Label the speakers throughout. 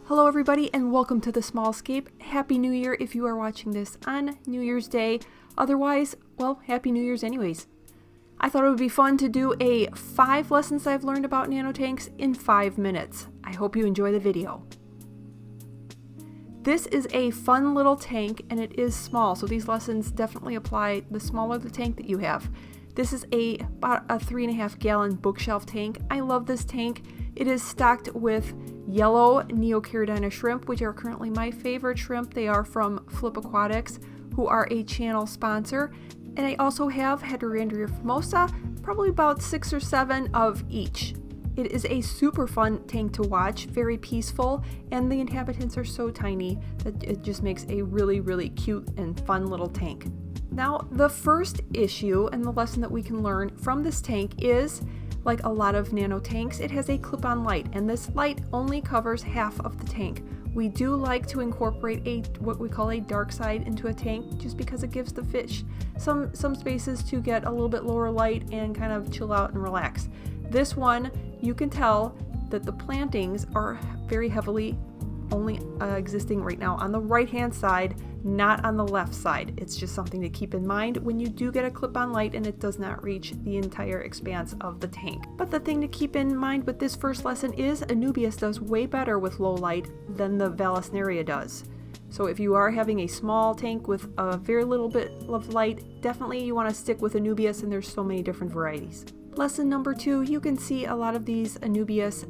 Speaker 1: Hello everybody and welcome to the Small Scape. Happy New Year if you are watching this on New Year's Day. Otherwise, well, Happy New Year's anyways. I thought it would be fun to do a 5 lessons I've learned about nanotanks in 5 minutes. I hope you enjoy the video. This is a fun little tank and it is small, so these lessons definitely apply the smaller the tank that you have. This is about a 3.5 gallon bookshelf tank. I love this tank. It is stocked with yellow Neocaridina shrimp, which are currently my favorite shrimp. They are from Flip Aquatics, who are a channel sponsor. And I also have Heterandria formosa, probably about 6 or 7 of each. It is a super fun tank to watch, very peaceful, and the inhabitants are so tiny that it just makes a really, really cute and fun little tank. Now, the first issue and the lesson that we can learn from this tank is, like a lot of nano tanks, it has a clip-on light, and this light only covers half of the tank. We do like to incorporate what we call a dark side into a tank, just because it gives the fish some spaces to get a little bit lower light and kind of chill out and relax. This one, you can tell that the plantings are very heavily only existing right now on the right hand side, not on the left side. It's just something to keep in mind when you do get a clip-on light and it does not reach the entire expanse of the tank. But the thing to keep in mind with this first lesson is Anubias does way better with low light than the Vallisneria does. So if you are having a small tank with a very little bit of light, definitely you want to stick with Anubias, and there's so many different varieties. Lesson number 2, you can see a lot of these Anubias,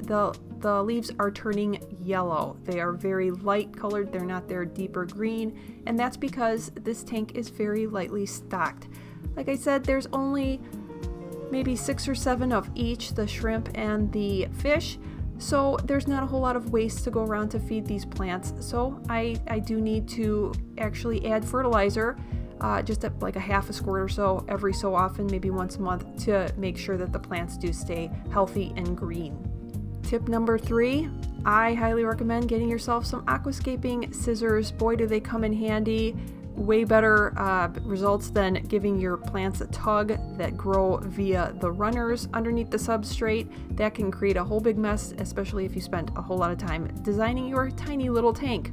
Speaker 1: the leaves are turning yellow. They are very light colored, they're not their deeper green, and that's because this tank is very lightly stocked. Like I said, there's only maybe 6 or 7 of each, the shrimp and the fish, so there's not a whole lot of waste to go around to feed these plants. So I do need to actually add fertilizer, just like a half a squirt or so every so often, maybe once a month, to make sure that the plants do stay healthy and green. Tip number 3, I highly recommend getting yourself some aquascaping scissors. Boy, do they come in handy. Way better results than giving your plants a tug that grow via the runners underneath the substrate. That can create a whole big mess, especially if you spent a whole lot of time designing your tiny little tank.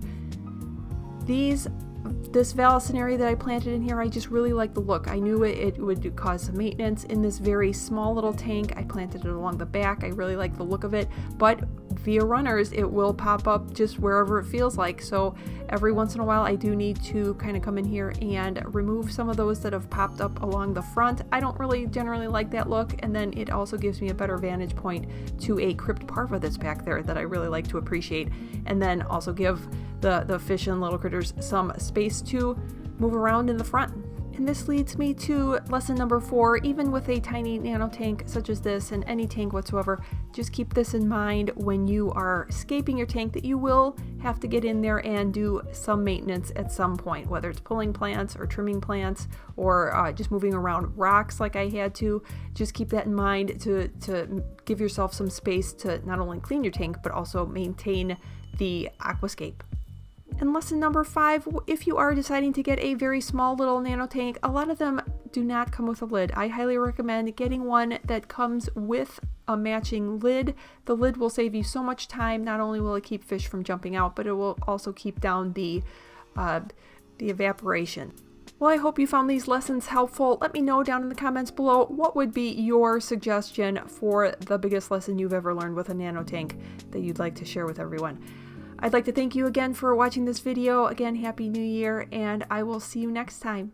Speaker 1: This Vallisneria that I planted in here, I just really like the look. I knew it would cause some maintenance in this very small little tank. I planted it along the back. I really like the look of it, but via runners it will pop up just wherever it feels like. So every once in a while I do need to kind of come in here and remove some of those that have popped up along the front. I don't really generally like that look, and then it also gives me a better vantage point to a crypt parva that's back there that I really like to appreciate, and then also give the fish and little critters some space to move around in the front. And this leads me to lesson number 4. Even with a tiny nano tank such as this, and any tank whatsoever, just keep this in mind when you are scaping your tank, that you will have to get in there and do some maintenance at some point, whether it's pulling plants or trimming plants or just moving around rocks like I had to. Just keep that in mind to give yourself some space to not only clean your tank but also maintain the aquascape. And lesson number 5, if you are deciding to get a very small little nano tank, a lot of them do not come with a lid. I highly recommend getting one that comes with a matching lid. The lid will save you so much time. Not only will it keep fish from jumping out, but it will also keep down the evaporation. Well, I hope you found these lessons helpful. Let me know down in the comments below what would be your suggestion for the biggest lesson you've ever learned with a nano tank that you'd like to share with everyone. I'd like to thank you again for watching this video. Again, Happy New Year, and I will see you next time.